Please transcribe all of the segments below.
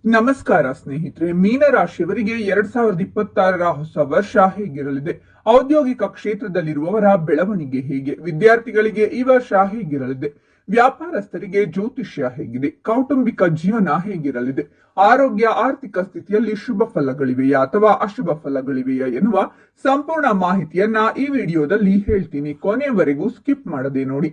ನಮಸ್ಕಾರ ಸ್ನೇಹಿತರೆ, ಮೀನರಾಶಿಯವರಿಗೆ 2026ರ ಹೊಸ ವರ್ಷ ಹೇಗಿರಲಿದೆ? ಔದ್ಯೋಗಿಕ ಕ್ಷೇತ್ರದಲ್ಲಿರುವವರ ಬೆಳವಣಿಗೆ ಹೇಗೆ? ವಿದ್ಯಾರ್ಥಿಗಳಿಗೆ ಈ ವರ್ಷ ಹೇಗಿರಲಿದೆ? ವ್ಯಾಪಾರಸ್ಥರಿಗೆ ಜ್ಯೋತಿಷ್ಯ ಹೇಗಿದೆ? ಕೌಟುಂಬಿಕ ಜೀವನ ಹೇಗಿರಲಿದೆ? ಆರೋಗ್ಯ, ಆರ್ಥಿಕ ಸ್ಥಿತಿಯಲ್ಲಿ ಶುಭ ಫಲಗಳಿವೆಯಾ ಅಥವಾ ಅಶುಭ ಫಲಗಳಿವೆಯಾ ಎನ್ನುವ ಸಂಪೂರ್ಣ ಮಾಹಿತಿಯನ್ನ ಈ ವಿಡಿಯೋದಲ್ಲಿ ಹೇಳ್ತೀನಿ. ಕೊನೆಯವರೆಗೂ ಸ್ಕಿಪ್ ಮಾಡದೆ ನೋಡಿ.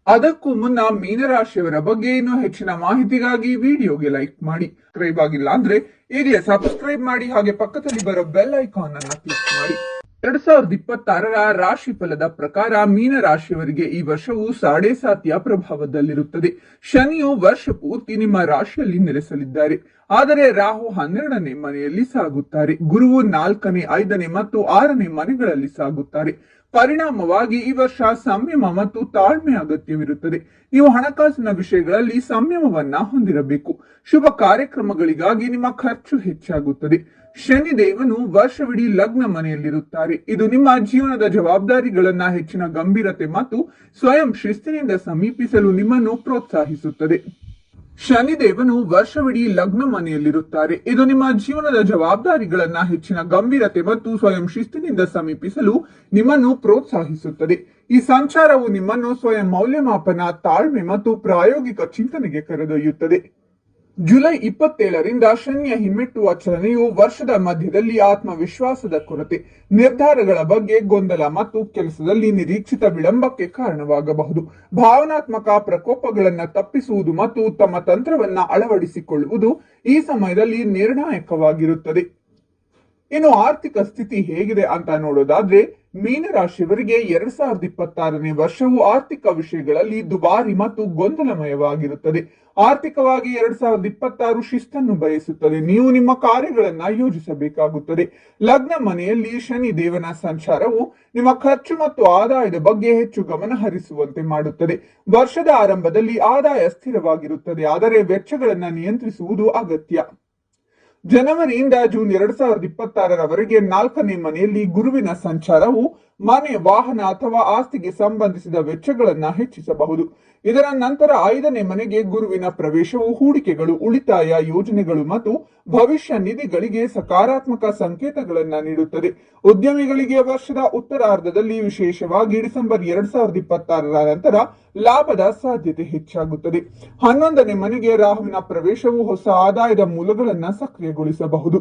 ಅದಕ್ಕೂ ಮುನ್ನ ಮೀನರಾಶಿಯವರ ಬಗ್ಗೆ ಇನ್ನೂ ಹೆಚ್ಚಿನ ಮಾಹಿತಿಗಾಗಿ ವಿಡಿಯೋಗೆ ಲೈಕ್ ಮಾಡಿ. ಸಬ್ಸ್ಕ್ರೈಬ್ ಆಗಿಲ್ಲ ಅಂದ್ರೆ ಈಗಲೇ ಸಬ್ಸ್ಕ್ರೈಬ್ ಮಾಡಿ, ಹಾಗೆ ಪಕ್ಕದಲ್ಲಿ ಬರೋ ಬೆಲ್ ಐಕಾನ್ ಅನ್ನ ಕ್ಲಿಕ್ ಮಾಡಿ. 2026ರ ರಾಶಿ ಫಲದ ಪ್ರಕಾರ ಮೀನರಾಶಿಯವರಿಗೆ ಈ ವರ್ಷವು ಸಾಡೆಸಾತಿಯ ಪ್ರಭಾವದಲ್ಲಿರುತ್ತದೆ. ಶನಿಯು ವರ್ಷ ಪೂರ್ತಿ ನಿಮ್ಮ ರಾಶಿಯಲ್ಲಿ ನೆಲೆಸಲಿದ್ದಾರೆ. ಆದರೆ ರಾಹು 12ನೇ ಮನೆಯಲ್ಲಿ ಸಾಗುತ್ತಾರೆ. ಗುರುವು 4ನೇ, 5ನೇ ಮತ್ತು 6ನೇ ಮನೆಗಳಲ್ಲಿ ಸಾಗುತ್ತಾರೆ. ಪರಿಣಾಮವಾಗಿ ಈ ವರ್ಷ ಸಂಯಮ ಮತ್ತು ತಾಳ್ಮೆ ಅಗತ್ಯವಿರುತ್ತದೆ. ನೀವು ಹಣಕಾಸಿನ ವಿಷಯಗಳಲ್ಲಿ ಸಂಯಮವನ್ನ ಹೊಂದಿರಬೇಕು. ಶುಭ ಕಾರ್ಯಕ್ರಮಗಳಿಗಾಗಿ ನಿಮ್ಮ ಖರ್ಚು ಹೆಚ್ಚಾಗುತ್ತದೆ. ಶನಿದೇವನು ವರ್ಷವಿಡೀ ಲಗ್ನ ಮನೆಯಲ್ಲಿರುತ್ತಾರೆ. ಇದು ನಿಮ್ಮ ಜೀವನದ ಜವಾಬ್ದಾರಿಗಳನ್ನ ಹೆಚ್ಚಿನ ಗಂಭೀರತೆ ಮತ್ತು ಸ್ವಯಂ ಶಿಸ್ತಿನಿಂದ ಸಮೀಪಿಸಲು ನಿಮ್ಮನ್ನು ಪ್ರೋತ್ಸಾಹಿಸುತ್ತದೆ. ಶನಿದೇವನು ವರ್ಷವಿಡೀ ಲಗ್ನ ಮನೆಯಲ್ಲಿರುತ್ತಾರೆ. ಇದು ನಿಮ್ಮ ಜೀವನದ ಜವಾಬ್ದಾರಿಗಳನ್ನ ಹೆಚ್ಚಿನ ಗಂಭೀರತೆ ಮತ್ತು ಸ್ವಯಂ ಶಿಸ್ತಿನಿಂದ ಸಮೀಪಿಸಲು ನಿಮ್ಮನ್ನು ಪ್ರೋತ್ಸಾಹಿಸುತ್ತದೆ. ಈ ಸಂಚಾರವು ನಿಮ್ಮನ್ನು ಸ್ವಯಂ ಮೌಲ್ಯಮಾಪನ, ತಾಳ್ಮೆ ಮತ್ತು ಪ್ರಾಯೋಗಿಕ ಚಿಂತನೆಗೆ ಕರೆದೊಯ್ಯುತ್ತದೆ. ಜುಲೈ 27ರಿಂದ ಶನಿಯ ಹಿಮ್ಮೆಟ್ಟುವ ಚಲನೆಯು ವರ್ಷದ ಮಧ್ಯದಲ್ಲಿ ಆತ್ಮವಿಶ್ವಾಸದ ಕೊರತೆ, ನಿರ್ಧಾರಗಳ ಬಗ್ಗೆ ಗೊಂದಲ ಮತ್ತು ಕೆಲಸದಲ್ಲಿ ನಿರೀಕ್ಷಿತ ವಿಳಂಬಕ್ಕೆ ಕಾರಣವಾಗಬಹುದು. ಭಾವನಾತ್ಮಕ ಪ್ರಕೋಪಗಳನ್ನು ತಪ್ಪಿಸುವುದು ಮತ್ತು ಉತ್ತಮ ತಂತ್ರವನ್ನ ಅಳವಡಿಸಿಕೊಳ್ಳುವುದು ಈ ಸಮಯದಲ್ಲಿ ನಿರ್ಣಾಯಕವಾಗಿರುತ್ತದೆ. ಇನ್ನು ಆರ್ಥಿಕ ಸ್ಥಿತಿ ಹೇಗಿದೆ ಅಂತ ನೋಡೋದಾದ್ರೆ, ಮೀನರಾಶಿಯವರಿಗೆ 2026ನೇ ವರ್ಷವು ಆರ್ಥಿಕ ವಿಷಯಗಳಲ್ಲಿ ದುಬಾರಿ ಮತ್ತು ಗೊಂದಲಮಯವಾಗಿರುತ್ತದೆ. ಆರ್ಥಿಕವಾಗಿ 2026 ಶಿಸ್ತನ್ನು ಬಯಸುತ್ತದೆ. ನೀವು ನಿಮ್ಮ ಕಾರ್ಯಗಳನ್ನ ಯೋಜಿಸಬೇಕಾಗುತ್ತದೆ. ಲಗ್ನ ಮನೆಯಲ್ಲಿ ಶನಿ ದೇವನ ಸಂಚಾರವು ನಿಮ್ಮ ಖರ್ಚು ಮತ್ತು ಆದಾಯದ ಬಗ್ಗೆ ಹೆಚ್ಚು ಗಮನ ಹರಿಸುವಂತೆ ಮಾಡುತ್ತದೆ. ವರ್ಷದ ಆರಂಭದಲ್ಲಿ ಆದಾಯ ಸ್ಥಿರವಾಗಿರುತ್ತದೆ, ಆದರೆ ವೆಚ್ಚಗಳನ್ನ ನಿಯಂತ್ರಿಸುವುದು ಅಗತ್ಯ. ಜನವರಿಯಿಂದ ಜೂನ್ 2026ರವರೆಗೆ 4ನೇ ಮನೆಯಲ್ಲಿ ಗುರುವಿನ ಸಂಚಾರವು ಮನೆ, ವಾಹನ ಅಥವಾ ಆಸ್ತಿಗೆ ಸಂಬಂಧಿಸಿದ ವೆಚ್ಚಗಳನ್ನ ಹೆಚ್ಚಿಸಬಹುದು. ಇದರ ನಂತರ 5ನೇ ಮನೆಗೆ ಗುರುವಿನ ಪ್ರವೇಶವು ಹೂಡಿಕೆಗಳು, ಉಳಿತಾಯ ಯೋಜನೆಗಳು ಮತ್ತು ಭವಿಷ್ಯ ನಿಧಿಗಳಿಗೆ ಸಕಾರಾತ್ಮಕ ಸಂಕೇತಗಳನ್ನ ನೀಡುತ್ತದೆ. ಉದ್ಯಮಿಗಳಿಗೆ ವರ್ಷದ ಉತ್ತರಾರ್ಧದಲ್ಲಿ, ವಿಶೇಷವಾಗಿ ಡಿಸೆಂಬರ್ 2026ರ ನಂತರ ಲಾಭದ ಸಾಧ್ಯತೆ ಹೆಚ್ಚಾಗುತ್ತದೆ. 11ನೇ ಮನೆಗೆ ರಾಹುವಿನ ಪ್ರವೇಶವು ಹೊಸ ಆದಾಯದ ಮೂಲಗಳನ್ನ ಸಕ್ರಿಯಗೊಳಿಸಬಹುದು.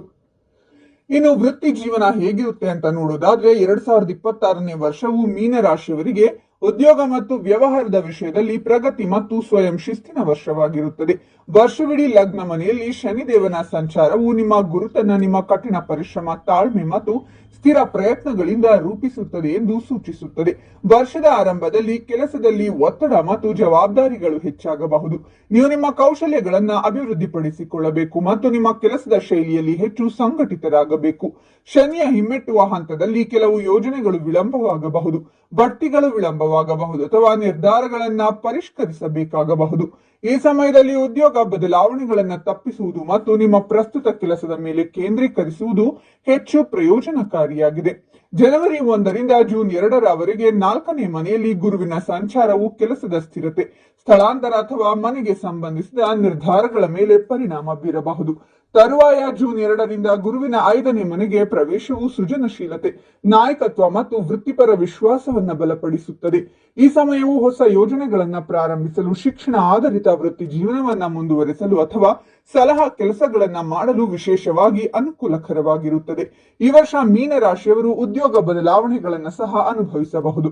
ಇನ್ನು ವೃತ್ತಿ ಜೀವನ ಹೇಗಿರುತ್ತೆ ಅಂತ ನೋಡೋದಾದ್ರೆ, 2026ನೇ ವರ್ಷವು ಮೀನರಾಶಿಯವರಿಗೆ ಉದ್ಯೋಗ ಮತ್ತು ವ್ಯವಹಾರದ ವಿಷಯದಲ್ಲಿ ಪ್ರಗತಿ ಮತ್ತು ಸ್ವಯಂ ಶಿಸ್ತಿನ ವರ್ಷವಾಗಿರುತ್ತದೆ. ವರ್ಷವಿಡೀ ಲಗ್ನ ಮನೆಯಲ್ಲಿ ಶನಿದೇವನ ಸಂಚಾರವು ನಿಮ್ಮ ಗುರುತನ್ನ ನಿಮ್ಮ ಕಠಿಣ ಪರಿಶ್ರಮ, ತಾಳ್ಮೆ ಮತ್ತು ಸ್ಥಿರ ಪ್ರಯತ್ನಗಳಿಂದ ರೂಪಿಸುತ್ತದೆ ಎಂದು ಸೂಚಿಸುತ್ತದೆ. ವರ್ಷದ ಆರಂಭದಲ್ಲಿ ಕೆಲಸದಲ್ಲಿ ಒತ್ತಡ ಮತ್ತು ಜವಾಬ್ದಾರಿಗಳು ಹೆಚ್ಚಾಗಬಹುದು. ನೀವು ನಿಮ್ಮ ಕೌಶಲ್ಯಗಳನ್ನ ಅಭಿವೃದ್ಧಿಪಡಿಸಿಕೊಳ್ಳಬೇಕು ಮತ್ತು ನಿಮ್ಮ ಕೆಲಸದ ಶೈಲಿಯಲ್ಲಿ ಹೆಚ್ಚು ಸಂಘಟಿತರಾಗಬೇಕು. ಶನಿಯ ಹಿಮ್ಮೆಟ್ಟುವ ಹಂತದಲ್ಲಿ ಕೆಲವು ಯೋಜನೆಗಳು ವಿಳಂಬವಾಗಬಹುದು, ಬಡ್ತಿಗಳು ವಿಳಂಬವಾಗಬಹುದು ಅಥವಾ ನಿರ್ಧಾರಗಳನ್ನ ಪರಿಷ್ಕರಿಸಬೇಕಾಗಬಹುದು. ಈ ಸಮಯದಲ್ಲಿ ಉದ್ಯೋಗ ಬದಲಾವಣೆಗಳನ್ನು ತಪ್ಪಿಸುವುದು ಮತ್ತು ನಿಮ್ಮ ಪ್ರಸ್ತುತ ಕೆಲಸದ ಮೇಲೆ ಕೇಂದ್ರೀಕರಿಸುವುದು ಹೆಚ್ಚು ಪ್ರಯೋಜನಕಾರಿಯಾಗಿದೆ. ಜನವರಿ 1ರಿಂದ ಜೂನ್ 2ರವರೆಗೆ 4ನೇ ಮನೆಯಲ್ಲಿ ಗುರುವಿನ ಸಂಚಾರವು ಕೆಲಸದ ಸ್ಥಿರತೆ, ಸ್ಥಳಾಂತರ ಅಥವಾ ಮನೆಗೆ ಸಂಬಂಧಿಸಿದ ನಿರ್ಧಾರಗಳ ಮೇಲೆ ಪರಿಣಾಮ ಬೀರಬಹುದು. ತರುವಾಯ ಜೂನ್ 2ರಿಂದ ಗುರುವಿನ 5ನೇ ಮನೆಗೆ ಪ್ರವೇಶವು ಸೃಜನಶೀಲತೆ, ನಾಯಕತ್ವ ಮತ್ತು ವೃತ್ತಿಪರ ವಿಶ್ವಾಸವನ್ನ ಬಲಪಡಿಸುತ್ತದೆ. ಈ ಸಮಯವು ಹೊಸ ಯೋಜನೆಗಳನ್ನ ಪ್ರಾರಂಭಿಸಲು, ಶಿಕ್ಷಣ ಆಧಾರಿತ ವೃತ್ತಿ ಜೀವನವನ್ನ ಮುಂದುವರೆಸಲು ಅಥವಾ ಸಲಹಾ ಕೆಲಸಗಳನ್ನ ಮಾಡಲು ವಿಶೇಷವಾಗಿ ಅನುಕೂಲಕರವಾಗಿರುತ್ತದೆ. ಈ ವರ್ಷ ಮೀನರಾಶಿಯವರು ಉದ್ಯೋಗ ಬದಲಾವಣೆಗಳನ್ನ ಸಹ ಅನುಭವಿಸಬಹುದು.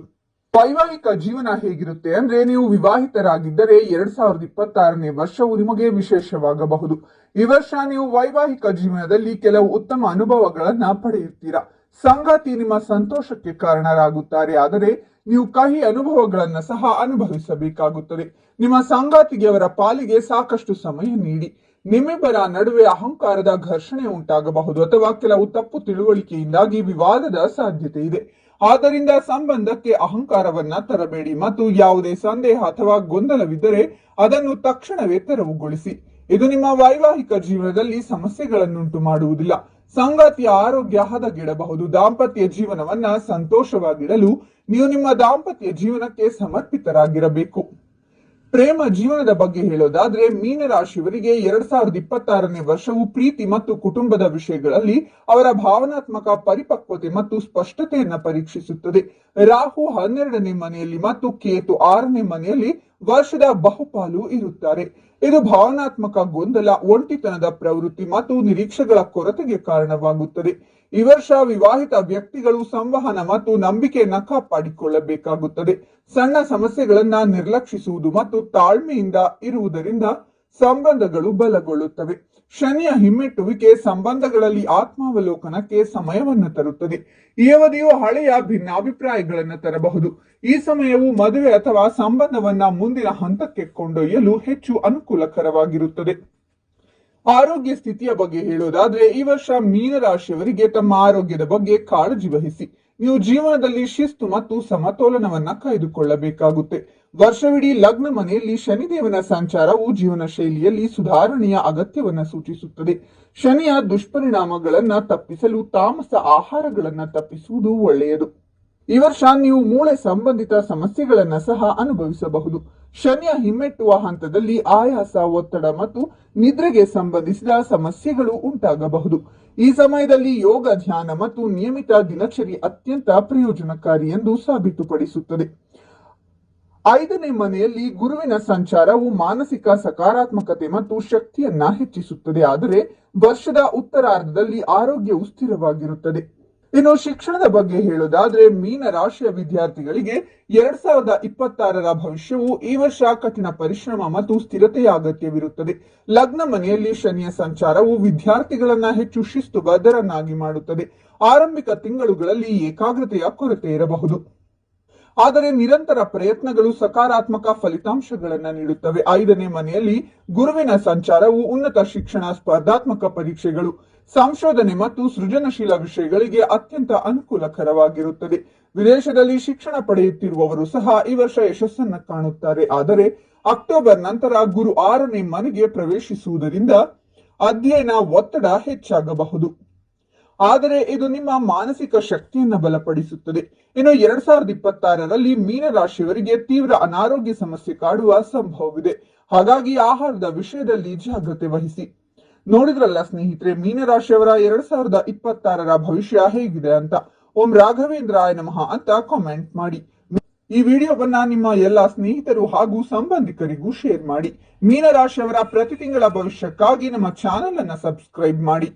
ವೈವಾಹಿಕ ಜೀವನ ಹೇಗಿರುತ್ತೆ ಅಂದ್ರೆ, ನೀವು ವಿವಾಹಿತರಾಗಿದ್ದರೆ 2026ನೇ ವರ್ಷವು ನಿಮಗೆ ವಿಶೇಷವಾಗಬಹುದು. ಈ ವರ್ಷ ನೀವು ವೈವಾಹಿಕ ಜೀವನದಲ್ಲಿ ಕೆಲವು ಉತ್ತಮ ಅನುಭವಗಳನ್ನ ಪಡೆಯುತ್ತೀರಾ. ಸಂಗಾತಿ ನಿಮ್ಮ ಸಂತೋಷಕ್ಕೆ ಕಾರಣರಾಗುತ್ತಾರೆ, ಆದರೆ ನೀವು ಕಹಿ ಅನುಭವಗಳನ್ನ ಸಹ ಅನುಭವಿಸಬೇಕಾಗುತ್ತದೆ. ನಿಮ್ಮ ಸಂಗಾತಿಗೆ ಅವರ ಪಾಲಿಗೆ ಸಾಕಷ್ಟು ಸಮಯ ನೀಡಿ. ನಿಮ್ಮಿಬ್ಬರ ನಡುವೆ ಅಹಂಕಾರದ ಘರ್ಷಣೆ ಉಂಟಾಗಬಹುದು ಅಥವಾ ಕೆಲವು ತಪ್ಪು ತಿಳುವಳಿಕೆಯಿಂದಾಗಿ ವಿವಾದದ ಸಾಧ್ಯತೆ ಇದೆ. ಆದ್ದರಿಂದ ಸಂಬಂಧಕ್ಕೆ ಅಹಂಕಾರವನ್ನ ತರಬೇಡಿ ಮತ್ತು ಯಾವುದೇ ಸಂದೇಹ ಅಥವಾ ಗೊಂದಲವಿದ್ದರೆ ಅದನ್ನು ತಕ್ಷಣವೇ ತೆರವುಗೊಳಿಸಿ. ಇದು ನಿಮ್ಮ ವೈವಾಹಿಕ ಜೀವನದಲ್ಲಿ ಸಮಸ್ಯೆಗಳನ್ನುಂಟು ಮಾಡುವುದಿಲ್ಲ. ಸಂಗಾತಿಯ ಆರೋಗ್ಯ ಹದಗೆಡಬಹುದು. ದಾಂಪತ್ಯ ಜೀವನವನ್ನ ಸಂತೋಷವಾಗಿಡಲು ನೀವು ನಿಮ್ಮ ದಾಂಪತ್ಯ ಜೀವನಕ್ಕೆ ಸಮರ್ಪಿತರಾಗಿರಬೇಕು. ಪ್ರೇಮ ಜೀವನದ ಬಗ್ಗೆ ಹೇಳೋದಾದ್ರೆ ಮೀನರಾಶಿಯವರಿಗೆ 2026ನೇ ವರ್ಷವು ಪ್ರೀತಿ ಮತ್ತು ಕುಟುಂಬದ ವಿಷಯಗಳಲ್ಲಿ ಅವರ ಭಾವನಾತ್ಮಕ ಪರಿಪಕ್ವತೆ ಮತ್ತು ಸ್ಪಷ್ಟತೆಯನ್ನ ಪರೀಕ್ಷಿಸುತ್ತದೆ. ರಾಹು 12ನೇ ಮನೆಯಲ್ಲಿ ಮತ್ತು ಕೇತು 6ನೇ ಮನೆಯಲ್ಲಿ ವರ್ಷದ ಬಹುಪಾಲು ಇರುತ್ತಾರೆ. ಇದು ಭಾವನಾತ್ಮಕ ಗೊಂದಲ, ಒಂಟಿತನದ ಪ್ರವೃತ್ತಿ ಮತ್ತು ನಿರೀಕ್ಷೆಗಳ ಕೊರತೆಗೆ ಕಾರಣವಾಗುತ್ತದೆ. ಈ ವರ್ಷ ವಿವಾಹಿತ ವ್ಯಕ್ತಿಗಳು ಸಂವಹನ ಮತ್ತು ನಂಬಿಕೆಯನ್ನ ಕಾಪಾಡಿಕೊಳ್ಳಬೇಕಾಗುತ್ತದೆ. ಸಣ್ಣ ಸಮಸ್ಯೆಗಳನ್ನ ನಿರ್ಲಕ್ಷಿಸುವುದು ಮತ್ತು ತಾಳ್ಮೆಯಿಂದ ಇರುವುದರಿಂದ ಸಂಬಂಧಗಳು ಬಲಗೊಳ್ಳುತ್ತವೆ. ಶನಿಯ ಹಿಮ್ಮೆಟ್ಟುವಿಕೆ ಸಂಬಂಧಗಳಲ್ಲಿ ಆತ್ಮಾವಲೋಕನಕ್ಕೆ ಸಮಯವನ್ನು ತರುತ್ತದೆ. ಈ ಅವಧಿಯು ಹಳೆಯ ಭಿನ್ನಾಭಿಪ್ರಾಯಗಳನ್ನು ತರಬಹುದು. ಈ ಸಮಯವು ಮದುವೆ ಅಥವಾ ಸಂಬಂಧವನ್ನ ಮುಂದಿನ ಹಂತಕ್ಕೆ ಕೊಂಡೊಯ್ಯಲು ಹೆಚ್ಚು ಅನುಕೂಲಕರವಾಗಿರುತ್ತದೆ. ಆರೋಗ್ಯ ಸ್ಥಿತಿಯ ಬಗ್ಗೆ ಹೇಳೋದಾದ್ರೆ ಈ ವರ್ಷ ಮೀನರಾಶಿಯವರಿಗೆ ತಮ್ಮ ಆರೋಗ್ಯದ ಬಗ್ಗೆ ಕಾಳಜಿ ವಹಿಸಿ. ನೀವು ಜೀವನದಲ್ಲಿ ಶಿಸ್ತು ಮತ್ತು ಸಮತೋಲನವನ್ನ ಕಾಯ್ದುಕೊಳ್ಳಬೇಕಾಗುತ್ತೆ. ವರ್ಷವಿಡೀ ಲಗ್ನ ಮನೆಯಲ್ಲಿ ಶನಿದೇವನ ಸಂಚಾರವು ಜೀವನ ಶೈಲಿಯಲ್ಲಿ ಸುಧಾರಣೆಯ ಅಗತ್ಯವನ್ನ ಸೂಚಿಸುತ್ತದೆ. ಶನಿಯ ದುಷ್ಪರಿಣಾಮಗಳನ್ನ ತಪ್ಪಿಸಲು ತಾಮಸ ಆಹಾರಗಳನ್ನ ತಪ್ಪಿಸುವುದು ಒಳ್ಳೆಯದು. ಈ ವರ್ಷ ನೀವು ಮೂಳೆ ಸಂಬಂಧಿತ ಸಮಸ್ಯೆಗಳನ್ನ ಸಹ ಅನುಭವಿಸಬಹುದು. ಶನಿಯ ಹಿಮ್ಮೆಟ್ಟುವ ಹಂತದಲ್ಲಿ ಆಯಾಸ, ಒತ್ತಡ ಮತ್ತು ನಿದ್ರೆಗೆ ಸಂಬಂಧಿಸಿದ ಸಮಸ್ಯೆಗಳು ಉಂಟಾಗಬಹುದು. ಈ ಸಮಯದಲ್ಲಿ ಯೋಗ, ಧ್ಯಾನ ಮತ್ತು ನಿಯಮಿತ ದಿನಚರಿ ಅತ್ಯಂತ ಪ್ರಯೋಜನಕಾರಿ ಎಂದು ಸಾಬೀತುಪಡಿಸುತ್ತದೆ. 5ನೇ ಮನೆಯಲ್ಲಿ ಗುರುವಿನ ಸಂಚಾರವು ಮಾನಸಿಕ ಸಕಾರಾತ್ಮಕತೆ ಮತ್ತು ಶಕ್ತಿಯನ್ನ ಹೆಚ್ಚಿಸುತ್ತದೆ. ಆದರೆ ವರ್ಷದ ಉತ್ತರಾರ್ಧದಲ್ಲಿ ಆರೋಗ್ಯವು ಸ್ಥಿರವಾಗಿರುತ್ತದೆ. ಇನ್ನು ಶಿಕ್ಷಣದ ಬಗ್ಗೆ ಹೇಳೋದಾದ್ರೆ ಮೀನ ರಾಶಿಯ ವಿದ್ಯಾರ್ಥಿಗಳಿಗೆ 2026ರ ಭವಿಷ್ಯವು ಈ ವರ್ಷ ಕಠಿಣ ಪರಿಶ್ರಮ ಮತ್ತು ಸ್ಥಿರತೆಯ ಅಗತ್ಯವಿರುತ್ತದೆ. ಲಗ್ನ ಮನೆಯಲ್ಲಿ ಶನಿಯ ಸಂಚಾರವು ವಿದ್ಯಾರ್ಥಿಗಳನ್ನ ಹೆಚ್ಚು ಶಿಸ್ತುಬದ್ಧರನ್ನಾಗಿ ಮಾಡುತ್ತದೆ. ಆರಂಭಿಕ ತಿಂಗಳುಗಳಲ್ಲಿ ಏಕಾಗ್ರತೆಯ ಕೊರತೆ ಇರಬಹುದು, ಆದರೆ ನಿರಂತರ ಪ್ರಯತ್ನಗಳು ಸಕಾರಾತ್ಮಕ ಫಲಿತಾಂಶಗಳನ್ನ ನೀಡುತ್ತವೆ. 5ನೇ ಮನೆಯಲ್ಲಿ ಗುರುವಿನ ಸಂಚಾರವು ಉನ್ನತ ಶಿಕ್ಷಣ, ಸ್ಪರ್ಧಾತ್ಮಕ ಪರೀಕ್ಷೆಗಳು, ಸಂಶೋಧನೆ ಮತ್ತು ಸೃಜನಶೀಲ ವಿಷಯಗಳಿಗೆ ಅತ್ಯಂತ ಅನುಕೂಲಕರವಾಗಿರುತ್ತದೆ. ವಿದೇಶದಲ್ಲಿ ಶಿಕ್ಷಣ ಪಡೆಯುತ್ತಿರುವವರು ಸಹ ಈ ವರ್ಷ ಯಶಸ್ಸನ್ನ ಕಾಣುತ್ತಾರೆ. ಆದರೆ ಅಕ್ಟೋಬರ್ ನಂತರ ಗುರು 6ನೇ ಮನೆಗೆ ಪ್ರವೇಶಿಸುವುದರಿಂದ ಅಧ್ಯಯನ ಒತ್ತಡ ಹೆಚ್ಚಾಗಬಹುದು. ಆದರೆ ಇದು ನಿಮ್ಮ ಮಾನಸಿಕ ಶಕ್ತಿಯನ್ನ ಬಲಪಡಿಸುತ್ತದೆ. ಇನ್ನು 2026ರಲ್ಲಿ ಮೀನರಾಶಿಯವರಿಗೆ ತೀವ್ರ ಅನಾರೋಗ್ಯ ಸಮಸ್ಯೆ ಕಾಡುವ ಸಂಭವವಿದೆ. ಹಾಗಾಗಿ ಆಹಾರದ ವಿಷಯದಲ್ಲಿ ಜಾಗ್ರತೆ ವಹಿಸಿ. ನೋಡಿದ್ರಲ್ಲ ಸ್ನೇಹಿತರೆ, ಮೀನರಾಶಿಯವರ 2026ರ ಭವಿಷ್ಯ ಹೇಗಿದೆ ಅಂತ. ಓಂ ರಾಘವೇಂದ್ರಾಯ ನಮಃ ಅಂತ ಕಾಮೆಂಟ್ ಮಾಡಿ. ಈ ವಿಡಿಯೋವನ್ನ ನಿಮ್ಮ ಎಲ್ಲಾ ಸ್ನೇಹಿತರು ಹಾಗೂ ಸಂಬಂಧಿಕರಿಗೂ ಶೇರ್ ಮಾಡಿ. ಮೀನರಾಶಿಯವರ ಪ್ರತಿ ತಿಂಗಳ ಭವಿಷ್ಯಕ್ಕಾಗಿ ನಮ್ಮ ಚಾನೆಲ್ ಅನ್ನ ಸಬ್ಸ್ಕ್ರೈಬ್ ಮಾಡಿ.